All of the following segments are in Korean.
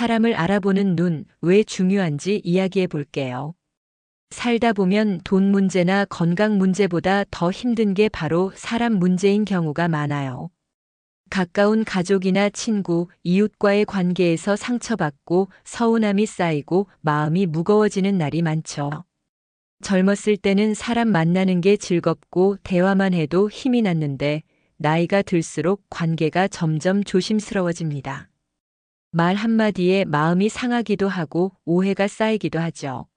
사람을 알아보는 눈, 왜 중요한지 이야기해 볼게요. 살다 보면 돈 문제나 건강 문제보다 더 힘든 게 바로 사람 문제인 경우가 많아요. 가까운 가족이나 친구, 이웃과의 관계에서 상처받고 서운함이 쌓이고 마음이 무거워지는 날이 많죠. 젊었을 때는 사람 만나는 게 즐겁고 대화만 해도 힘이 났는데 나이가 들수록 관계가 점점 조심스러워집니다. 말 한마디에 마음이 상하기도 하고 오해가 쌓이기도 하죠.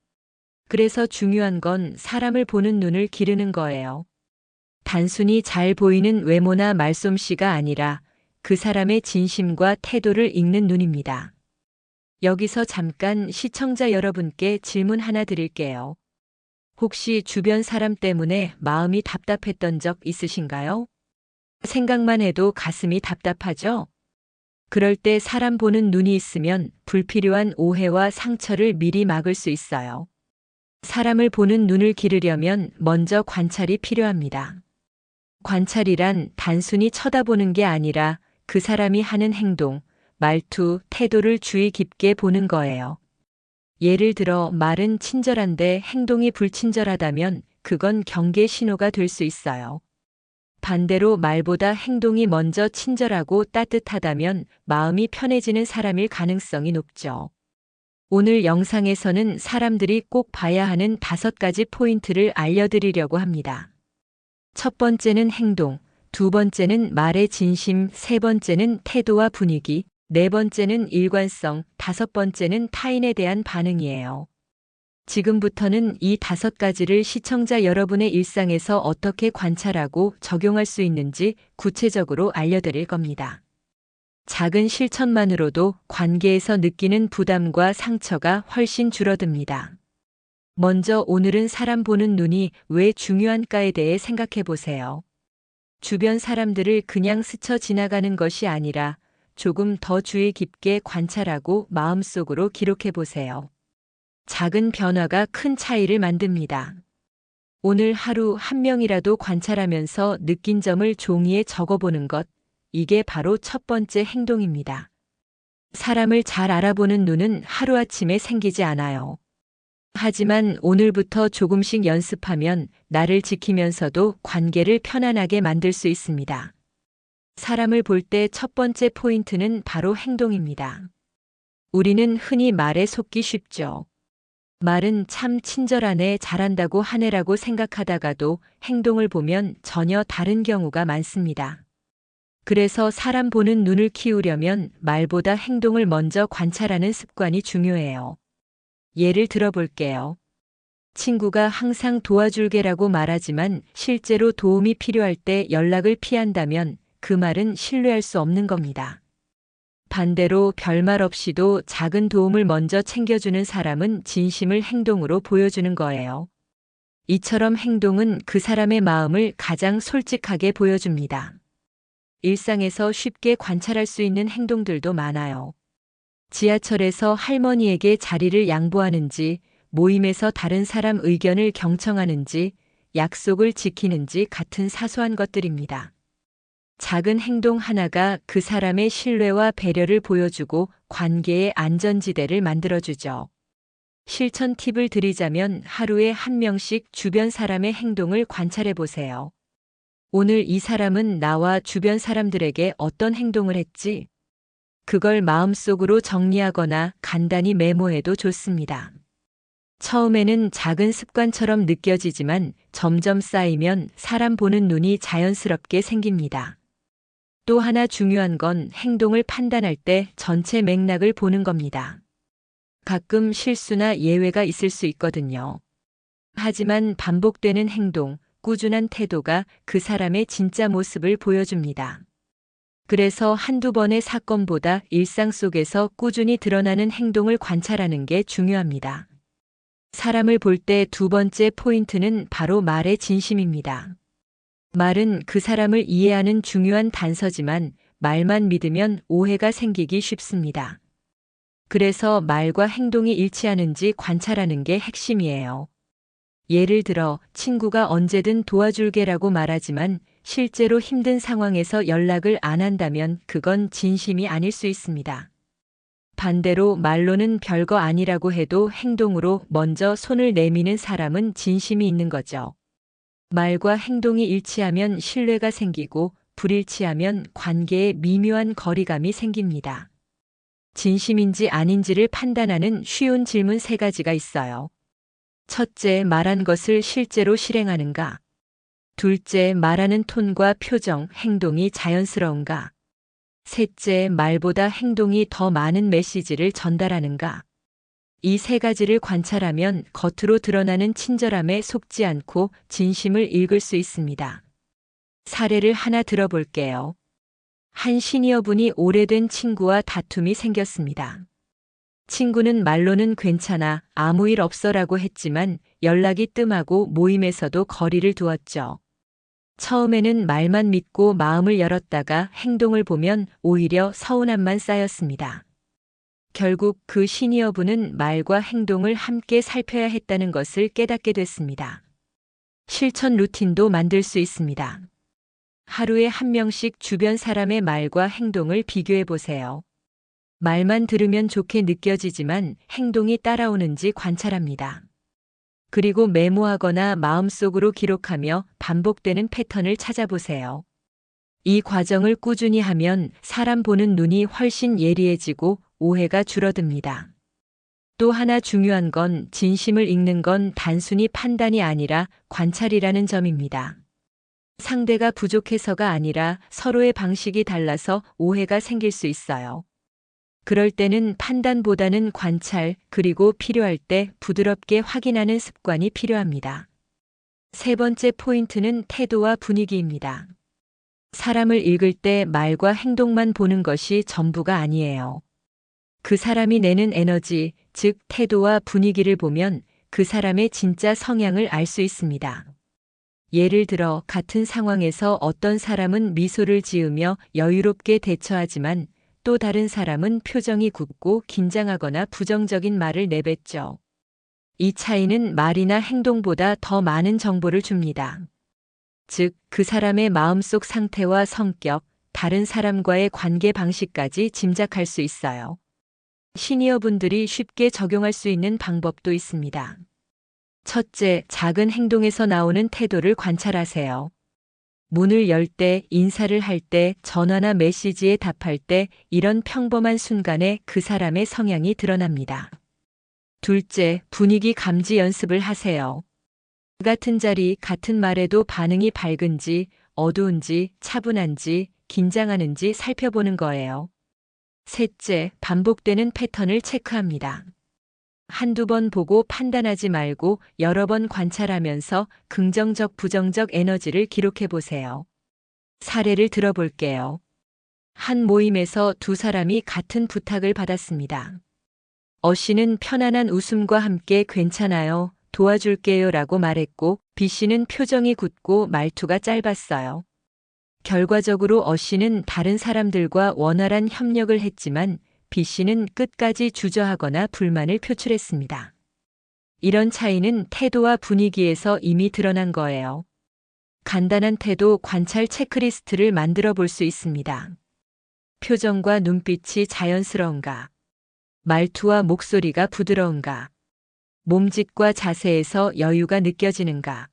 그래서 중요한 건 사람을 보는 눈을 기르는 거예요. 단순히 잘 보이는 외모나 말솜씨가 아니라 그 사람의 진심과 태도를 읽는 눈입니다. 여기서 잠깐 시청자 여러분께 질문 하나 드릴게요. 혹시 주변 사람 때문에 마음이 답답했던 적 있으신가요? 생각만 해도 가슴이 답답하죠? 그럴 때 사람 보는 눈이 있으면 불필요한 오해와 상처를 미리 막을 수 있어요. 사람을 보는 눈을 기르려면 먼저 관찰이 필요합니다. 관찰이란 단순히 쳐다보는 게 아니라 그 사람이 하는 행동, 말투, 태도를 주의 깊게 보는 거예요. 예를 들어 말은 친절한데 행동이 불친절하다면 그건 경계 신호가 될 수 있어요. 반대로 말보다 행동이 먼저 친절하고 따뜻하다면 마음이 편해지는 사람일 가능성이 높죠. 오늘 영상에서는 사람들이 꼭 봐야 하는 5가지 포인트를 알려드리려고 합니다. 첫 번째는 행동, 두 번째는 말의 진심, 세 번째는 태도와 분위기, 네 번째는 일관성, 다섯 번째는 타인에 대한 반응이에요. 지금부터는 이 5가지를 시청자 여러분의 일상에서 어떻게 관찰하고 적용할 수 있는지 구체적으로 알려드릴 겁니다. 작은 실천만으로도 관계에서 느끼는 부담과 상처가 훨씬 줄어듭니다. 먼저 오늘은 사람 보는 눈이 왜 중요한가에 대해 생각해 보세요. 주변 사람들을 그냥 스쳐 지나가는 것이 아니라 조금 더 주의 깊게 관찰하고 마음속으로 기록해 보세요. 작은 변화가 큰 차이를 만듭니다. 오늘 하루 한 명이라도 관찰하면서 느낀 점을 종이에 적어보는 것, 이게 바로 첫 번째 행동입니다. 사람을 잘 알아보는 눈은 하루아침에 생기지 않아요. 하지만 오늘부터 조금씩 연습하면 나를 지키면서도 관계를 편안하게 만들 수 있습니다. 사람을 볼 때 첫 번째 포인트는 바로 행동입니다. 우리는 흔히 말에 속기 쉽죠. 말은 참 친절하네, 잘한다고 하네라고 생각하다가도 행동을 보면 전혀 다른 경우가 많습니다. 그래서 사람 보는 눈을 키우려면 말보다 행동을 먼저 관찰하는 습관이 중요해요. 예를 들어 볼게요. 친구가 항상 도와줄게라고 말하지만 실제로 도움이 필요할 때 연락을 피한다면 그 말은 신뢰할 수 없는 겁니다. 반대로 별말 없이도 작은 도움을 먼저 챙겨주는 사람은 진심을 행동으로 보여주는 거예요. 이처럼 행동은 그 사람의 마음을 가장 솔직하게 보여줍니다. 일상에서 쉽게 관찰할 수 있는 행동들도 많아요. 지하철에서 할머니에게 자리를 양보하는지, 모임에서 다른 사람 의견을 경청하는지, 약속을 지키는지 같은 사소한 것들입니다. 작은 행동 하나가 그 사람의 신뢰와 배려를 보여주고 관계의 안전지대를 만들어주죠. 실천 팁을 드리자면 하루에 한 명씩 주변 사람의 행동을 관찰해 보세요. 오늘 이 사람은 나와 주변 사람들에게 어떤 행동을 했지? 그걸 마음속으로 정리하거나 간단히 메모해도 좋습니다. 처음에는 작은 습관처럼 느껴지지만 점점 쌓이면 사람 보는 눈이 자연스럽게 생깁니다. 또 하나 중요한 건 행동을 판단할 때 전체 맥락을 보는 겁니다. 가끔 실수나 예외가 있을 수 있거든요. 하지만 반복되는 행동, 꾸준한 태도가 그 사람의 진짜 모습을 보여줍니다. 그래서 한두 번의 사건보다 일상 속에서 꾸준히 드러나는 행동을 관찰하는 게 중요합니다. 사람을 볼 때 두 번째 포인트는 바로 말의 진심입니다. 말은 그 사람을 이해하는 중요한 단서지만 말만 믿으면 오해가 생기기 쉽습니다. 그래서 말과 행동이 일치하는지 관찰하는 게 핵심이에요. 예를 들어 친구가 언제든 도와줄게라고 말하지만 실제로 힘든 상황에서 연락을 안 한다면 그건 진심이 아닐 수 있습니다. 반대로 말로는 별거 아니라고 해도 행동으로 먼저 손을 내미는 사람은 진심이 있는 거죠. 말과 행동이 일치하면 신뢰가 생기고 불일치하면 관계에 미묘한 거리감이 생깁니다. 진심인지 아닌지를 판단하는 쉬운 질문 3가지가 있어요. 첫째, 말한 것을 실제로 실행하는가? 둘째, 말하는 톤과 표정, 행동이 자연스러운가? 셋째, 말보다 행동이 더 많은 메시지를 전달하는가? 이 3가지를 관찰하면 겉으로 드러나는 친절함에 속지 않고 진심을 읽을 수 있습니다. 사례를 하나 들어볼게요. 한 시니어분이 오래된 친구와 다툼이 생겼습니다. 친구는 말로는 괜찮아, 아무 일 없어라고 했지만 연락이 뜸하고 모임에서도 거리를 두었죠. 처음에는 말만 믿고 마음을 열었다가 행동을 보면 오히려 서운함만 쌓였습니다. 결국 그 시니어분은 말과 행동을 함께 살펴야 했다는 것을 깨닫게 됐습니다. 실천 루틴도 만들 수 있습니다. 하루에 1명씩 주변 사람의 말과 행동을 비교해 보세요. 말만 들으면 좋게 느껴지지만 행동이 따라오는지 관찰합니다. 그리고 메모하거나 마음속으로 기록하며 반복되는 패턴을 찾아보세요. 이 과정을 꾸준히 하면 사람 보는 눈이 훨씬 예리해지고 오해가 줄어듭니다. 또 하나 중요한 건 진심을 읽는 건 단순히 판단이 아니라 관찰이라는 점입니다. 상대가 부족해서가 아니라 서로의 방식이 달라서 오해가 생길 수 있어요. 그럴 때는 판단보다는 관찰, 그리고 필요할 때 부드럽게 확인하는 습관이 필요합니다. 3번째 포인트는 태도와 분위기입니다. 사람을 읽을 때 말과 행동만 보는 것이 전부가 아니에요. 그 사람이 내는 에너지, 즉 태도와 분위기를 보면 그 사람의 진짜 성향을 알 수 있습니다. 예를 들어 같은 상황에서 어떤 사람은 미소를 지으며 여유롭게 대처하지만 또 다른 사람은 표정이 굽고 긴장하거나 부정적인 말을 내뱉죠. 이 차이는 말이나 행동보다 더 많은 정보를 줍니다. 즉, 그 사람의 마음속 상태와 성격, 다른 사람과의 관계 방식까지 짐작할 수 있어요. 시니어분들이 쉽게 적용할 수 있는 방법도 있습니다. 첫째, 작은 행동에서 나오는 태도를 관찰하세요. 문을 열 때, 인사를 할 때, 전화나 메시지에 답할 때 이런 평범한 순간에 그 사람의 성향이 드러납니다. 둘째, 분위기 감지 연습을 하세요. 같은 자리, 같은 말에도 반응이 밝은지, 어두운지, 차분한지, 긴장하는지 살펴보는 거예요. 셋째, 반복되는 패턴을 체크합니다. 한두 번 보고 판단하지 말고 여러 번 관찰하면서 긍정적, 부정적 에너지를 기록해 보세요. 사례를 들어볼게요. 한 모임에서 2사람이 같은 부탁을 받았습니다. 어 씨는 편안한 웃음과 함께 괜찮아요, 도와줄게요 라고 말했고 B 씨는 표정이 굳고 말투가 짧았어요. 결과적으로 어 씨는 다른 사람들과 원활한 협력을 했지만 B 씨는 끝까지 주저하거나 불만을 표출했습니다. 이런 차이는 태도와 분위기에서 이미 드러난 거예요. 간단한 태도 관찰 체크리스트를 만들어 볼 수 있습니다. 표정과 눈빛이 자연스러운가? 말투와 목소리가 부드러운가? 몸짓과 자세에서 여유가 느껴지는가?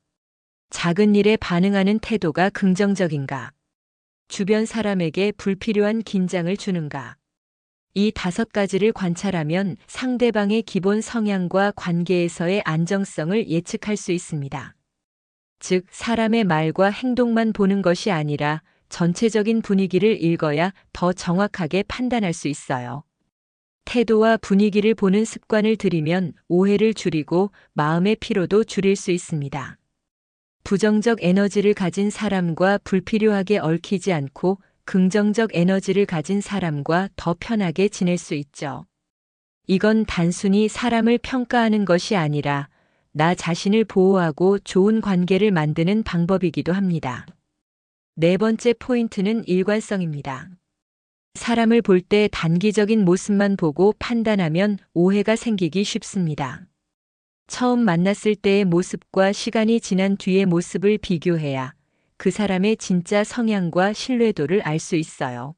작은 일에 반응하는 태도가 긍정적인가? 주변 사람에게 불필요한 긴장을 주는가? 이 5가지를 관찰하면 상대방의 기본 성향과 관계에서의 안정성을 예측할 수 있습니다. 즉, 사람의 말과 행동만 보는 것이 아니라 전체적인 분위기를 읽어야 더 정확하게 판단할 수 있어요. 태도와 분위기를 보는 습관을 들이면 오해를 줄이고 마음의 피로도 줄일 수 있습니다. 부정적 에너지를 가진 사람과 불필요하게 얽히지 않고 긍정적 에너지를 가진 사람과 더 편하게 지낼 수 있죠. 이건 단순히 사람을 평가하는 것이 아니라 나 자신을 보호하고 좋은 관계를 만드는 방법이기도 합니다. 4번째 포인트는 일관성입니다. 사람을 볼 때 단기적인 모습만 보고 판단하면 오해가 생기기 쉽습니다. 처음 만났을 때의 모습과 시간이 지난 뒤의 모습을 비교해야 그 사람의 진짜 성향과 신뢰도를 알 수 있어요.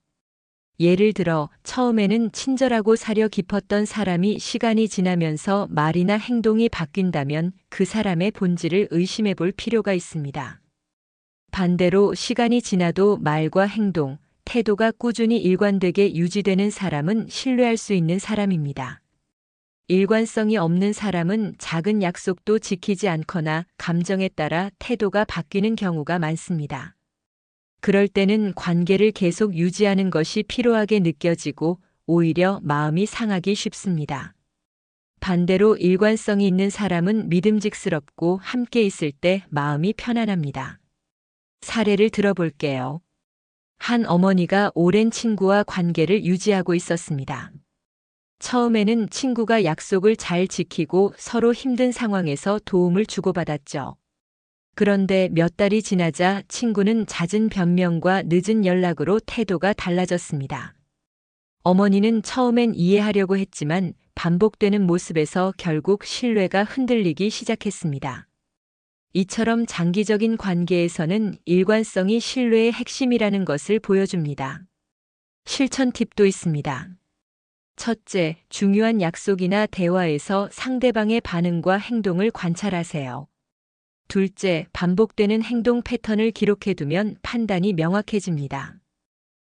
예를 들어 처음에는 친절하고 사려 깊었던 사람이 시간이 지나면서 말이나 행동이 바뀐다면 그 사람의 본질을 의심해 볼 필요가 있습니다. 반대로 시간이 지나도 말과 행동, 태도가 꾸준히 일관되게 유지되는 사람은 신뢰할 수 있는 사람입니다. 일관성이 없는 사람은 작은 약속도 지키지 않거나 감정에 따라 태도가 바뀌는 경우가 많습니다. 그럴 때는 관계를 계속 유지하는 것이 필요하게 느껴지고 오히려 마음이 상하기 쉽습니다. 반대로 일관성이 있는 사람은 믿음직스럽고 함께 있을 때 마음이 편안합니다. 사례를 들어볼게요. 한 어머니가 오랜 친구와 관계를 유지하고 있었습니다. 처음에는 친구가 약속을 잘 지키고 서로 힘든 상황에서 도움을 주고받았죠. 그런데 몇 달이 지나자 친구는 잦은 변명과 늦은 연락으로 태도가 달라졌습니다. 어머니는 처음엔 이해하려고 했지만 반복되는 모습에서 결국 신뢰가 흔들리기 시작했습니다. 이처럼 장기적인 관계에서는 일관성이 신뢰의 핵심이라는 것을 보여줍니다. 실천 팁도 있습니다. 첫째, 중요한 약속이나 대화에서 상대방의 반응과 행동을 관찰하세요. 둘째, 반복되는 행동 패턴을 기록해두면 판단이 명확해집니다.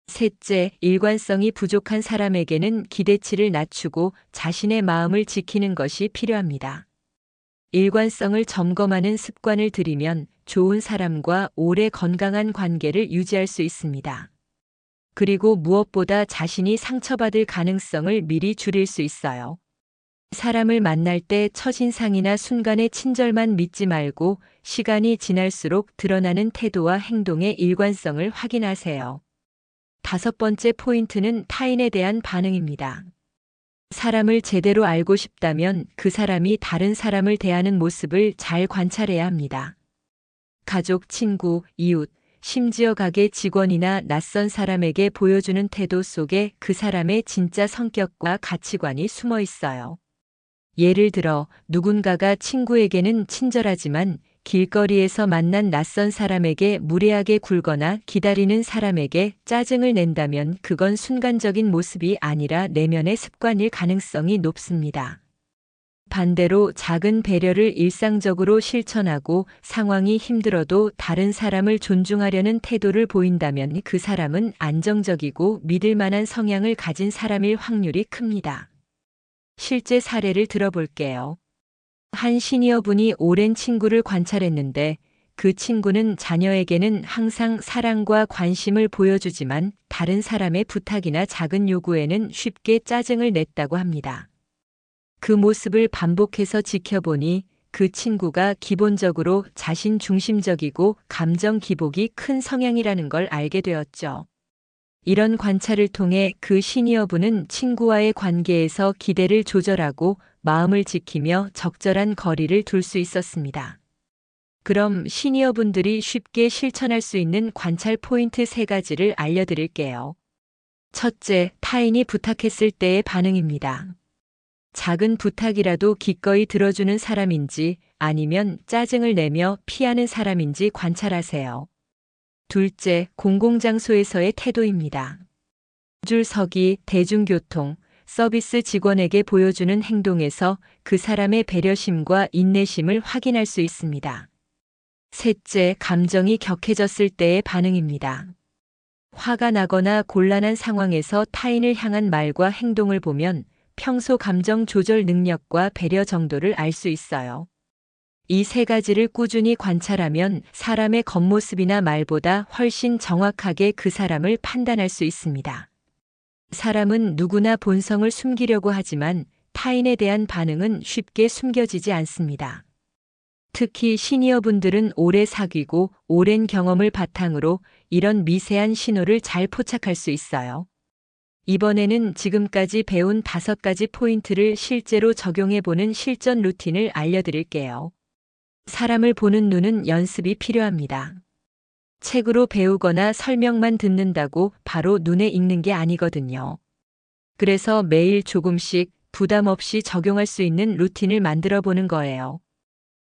셋째, 일관성이 부족한 사람에게는 기대치를 낮추고 자신의 마음을 지키는 것이 필요합니다. 일관성을 점검하는 습관을 들이면 좋은 사람과 오래 건강한 관계를 유지할 수 있습니다. 그리고 무엇보다 자신이 상처받을 가능성을 미리 줄일 수 있어요. 사람을 만날 때 첫인상이나 순간의 친절만 믿지 말고 시간이 지날수록 드러나는 태도와 행동의 일관성을 확인하세요. 다섯 번째 포인트는 타인에 대한 반응입니다. 사람을 제대로 알고 싶다면 그 사람이 다른 사람을 대하는 모습을 잘 관찰해야 합니다. 가족, 친구, 이웃, 심지어 가게 직원이나 낯선 사람에게 보여주는 태도 속에 그 사람의 진짜 성격과 가치관이 숨어 있어요. 예를 들어 누군가가 친구에게는 친절하지만 길거리에서 만난 낯선 사람에게 무례하게 굴거나 기다리는 사람에게 짜증을 낸다면 그건 순간적인 모습이 아니라 내면의 습관일 가능성이 높습니다. 반대로 작은 배려를 일상적으로 실천하고 상황이 힘들어도 다른 사람을 존중하려는 태도를 보인다면 그 사람은 안정적이고 믿을 만한 성향을 가진 사람일 확률이 큽니다. 실제 사례를 들어볼게요. 한 시니어분이 오랜 친구를 관찰했는데 그 친구는 자녀에게는 항상 사랑과 관심을 보여주지만 다른 사람의 부탁이나 작은 요구에는 쉽게 짜증을 냈다고 합니다. 그 모습을 반복해서 지켜보니 그 친구가 기본적으로 자신 중심적이고 감정 기복이 큰 성향이라는 걸 알게 되었죠. 이런 관찰을 통해 그 시니어분은 친구와의 관계에서 기대를 조절하고 마음을 지키며 적절한 거리를 둘 수 있었습니다. 그럼 시니어분들이 쉽게 실천할 수 있는 관찰 포인트 3가지를 알려드릴게요. 첫째, 타인이 부탁했을 때의 반응입니다. 작은 부탁이라도 기꺼이 들어주는 사람인지 아니면 짜증을 내며 피하는 사람인지 관찰하세요. 둘째, 공공장소에서의 태도입니다. 줄 서기, 대중교통, 서비스 직원에게 보여주는 행동에서 그 사람의 배려심과 인내심을 확인할 수 있습니다. 셋째, 감정이 격해졌을 때의 반응입니다. 화가 나거나 곤란한 상황에서 타인을 향한 말과 행동을 보면 평소 감정 조절 능력과 배려 정도를 알 수 있어요. 이 3가지를 꾸준히 관찰하면 사람의 겉모습이나 말보다 훨씬 정확하게 그 사람을 판단할 수 있습니다. 사람은 누구나 본성을 숨기려고 하지만 타인에 대한 반응은 쉽게 숨겨지지 않습니다. 특히 시니어분들은 오래 사귀고 오랜 경험을 바탕으로 이런 미세한 신호를 잘 포착할 수 있어요. 이번에는 지금까지 배운 5가지 포인트를 실제로 적용해보는 실전 루틴을 알려드릴게요. 사람을 보는 눈은 연습이 필요합니다. 책으로 배우거나 설명만 듣는다고 바로 눈에 익는 게 아니거든요. 그래서 매일 조금씩 부담 없이 적용할 수 있는 루틴을 만들어 보는 거예요.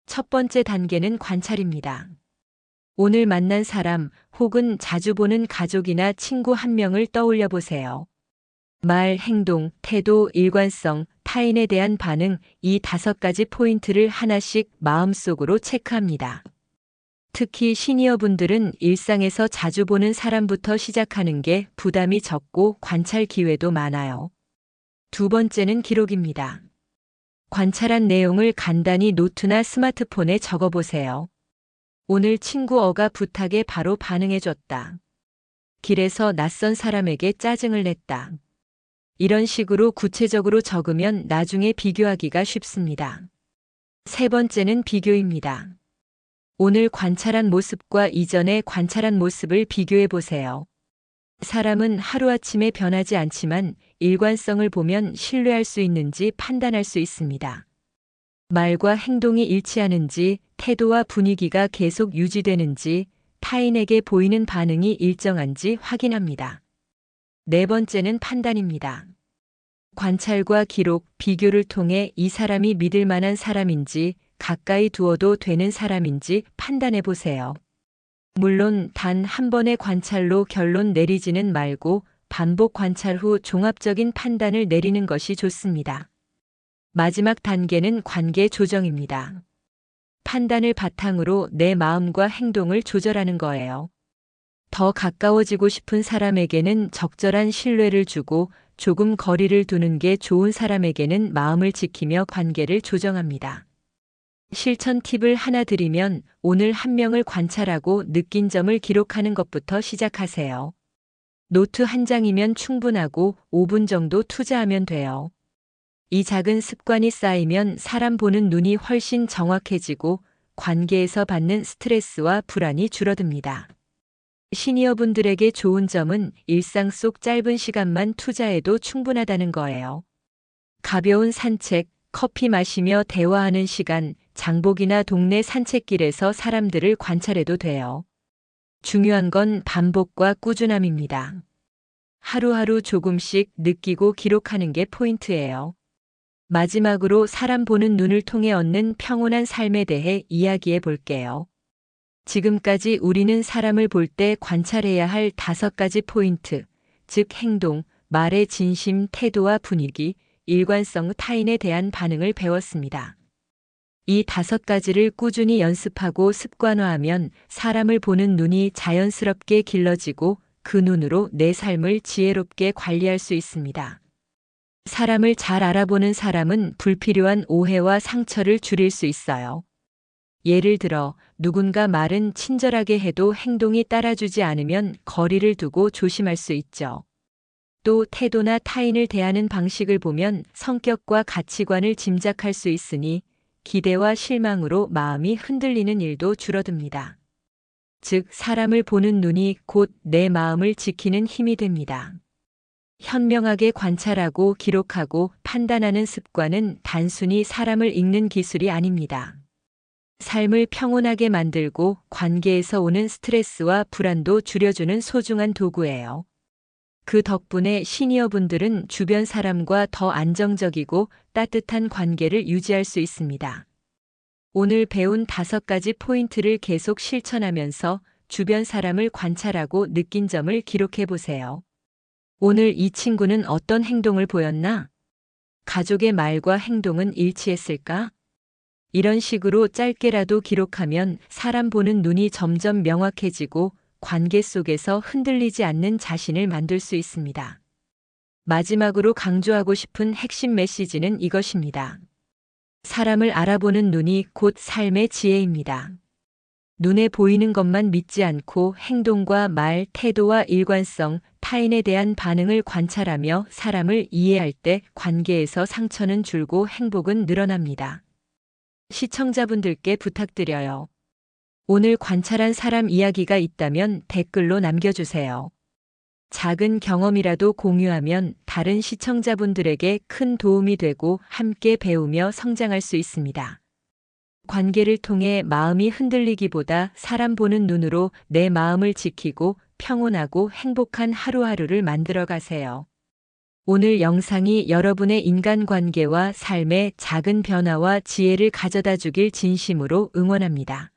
첫 번째 단계는 관찰입니다. 오늘 만난 사람 혹은 자주 보는 가족이나 친구 한 명을 떠올려 보세요. 말, 행동, 태도, 일관성, 타인에 대한 반응, 이 5가지 포인트를 하나씩 마음속으로 체크합니다. 특히 시니어분들은 일상에서 자주 보는 사람부터 시작하는 게 부담이 적고 관찰 기회도 많아요. 두 번째는 기록입니다. 관찰한 내용을 간단히 노트나 스마트폰에 적어보세요. 오늘 친구 어가 부탁에 바로 반응해줬다. 길에서 낯선 사람에게 짜증을 냈다. 이런 식으로 구체적으로 적으면 나중에 비교하기가 쉽습니다. 세 번째는 비교입니다. 오늘 관찰한 모습과 이전에 관찰한 모습을 비교해 보세요. 사람은 하루아침에 변하지 않지만 일관성을 보면 신뢰할 수 있는지 판단할 수 있습니다. 말과 행동이 일치하는지, 태도와 분위기가 계속 유지되는지, 타인에게 보이는 반응이 일정한지 확인합니다. 네 번째는 판단입니다. 관찰과 기록, 비교를 통해 이 사람이 믿을 만한 사람인지, 가까이 두어도 되는 사람인지 판단해 보세요. 물론 단 한 번의 관찰로 결론 내리지는 말고 반복 관찰 후 종합적인 판단을 내리는 것이 좋습니다. 마지막 단계는 관계 조정입니다. 판단을 바탕으로 내 마음과 행동을 조절하는 거예요. 더 가까워지고 싶은 사람에게는 적절한 신뢰를 주고 조금 거리를 두는 게 좋은 사람에게는 마음을 지키며 관계를 조정합니다. 실천 팁을 하나 드리면 오늘 한 명을 관찰하고 느낀 점을 기록하는 것부터 시작하세요. 노트 한 장이면 충분하고 5분 정도 투자하면 돼요. 이 작은 습관이 쌓이면 사람 보는 눈이 훨씬 정확해지고 관계에서 받는 스트레스와 불안이 줄어듭니다. 시니어분들에게 좋은 점은 일상 속 짧은 시간만 투자해도 충분하다는 거예요. 가벼운 산책, 커피 마시며 대화하는 시간, 장복이나 동네 산책길에서 사람들을 관찰해도 돼요. 중요한 건 반복과 꾸준함입니다. 하루하루 조금씩 느끼고 기록하는 게 포인트예요. 마지막으로 사람 보는 눈을 통해 얻는 평온한 삶에 대해 이야기해 볼게요. 지금까지 우리는 사람을 볼 때 관찰해야 할 5가지 포인트, 즉 행동, 말의 진심, 태도와 분위기, 일관성, 타인에 대한 반응을 배웠습니다. 이 5가지를 꾸준히 연습하고 습관화하면 사람을 보는 눈이 자연스럽게 길러지고 그 눈으로 내 삶을 지혜롭게 관리할 수 있습니다. 사람을 잘 알아보는 사람은 불필요한 오해와 상처를 줄일 수 있어요. 예를 들어 누군가 말은 친절하게 해도 행동이 따라주지 않으면 거리를 두고 조심할 수 있죠. 또 태도나 타인을 대하는 방식을 보면 성격과 가치관을 짐작할 수 있으니 기대와 실망으로 마음이 흔들리는 일도 줄어듭니다. 즉, 사람을 보는 눈이 곧 내 마음을 지키는 힘이 됩니다. 현명하게 관찰하고 기록하고 판단하는 습관은 단순히 사람을 읽는 기술이 아닙니다. 삶을 평온하게 만들고 관계에서 오는 스트레스와 불안도 줄여주는 소중한 도구예요. 그 덕분에 시니어분들은 주변 사람과 더 안정적이고 따뜻한 관계를 유지할 수 있습니다. 오늘 배운 5가지 포인트를 계속 실천하면서 주변 사람을 관찰하고 느낀 점을 기록해 보세요. 오늘 이 친구는 어떤 행동을 보였나? 가족의 말과 행동은 일치했을까? 이런 식으로 짧게라도 기록하면 사람 보는 눈이 점점 명확해지고 관계 속에서 흔들리지 않는 자신을 만들 수 있습니다. 마지막으로 강조하고 싶은 핵심 메시지는 이것입니다. 사람을 알아보는 눈이 곧 삶의 지혜입니다. 눈에 보이는 것만 믿지 않고 행동과 말, 태도와 일관성, 타인에 대한 반응을 관찰하며 사람을 이해할 때 관계에서 상처는 줄고 행복은 늘어납니다. 시청자분들께 부탁드려요. 오늘 관찰한 사람 이야기가 있다면 댓글로 남겨주세요. 작은 경험이라도 공유하면 다른 시청자분들에게 큰 도움이 되고 함께 배우며 성장할 수 있습니다. 관계를 통해 마음이 흔들리기보다 사람 보는 눈으로 내 마음을 지키고 평온하고 행복한 하루하루를 만들어 가세요. 오늘 영상이 여러분의 인간관계와 삶의 작은 변화와 지혜를 가져다 주길 진심으로 응원합니다.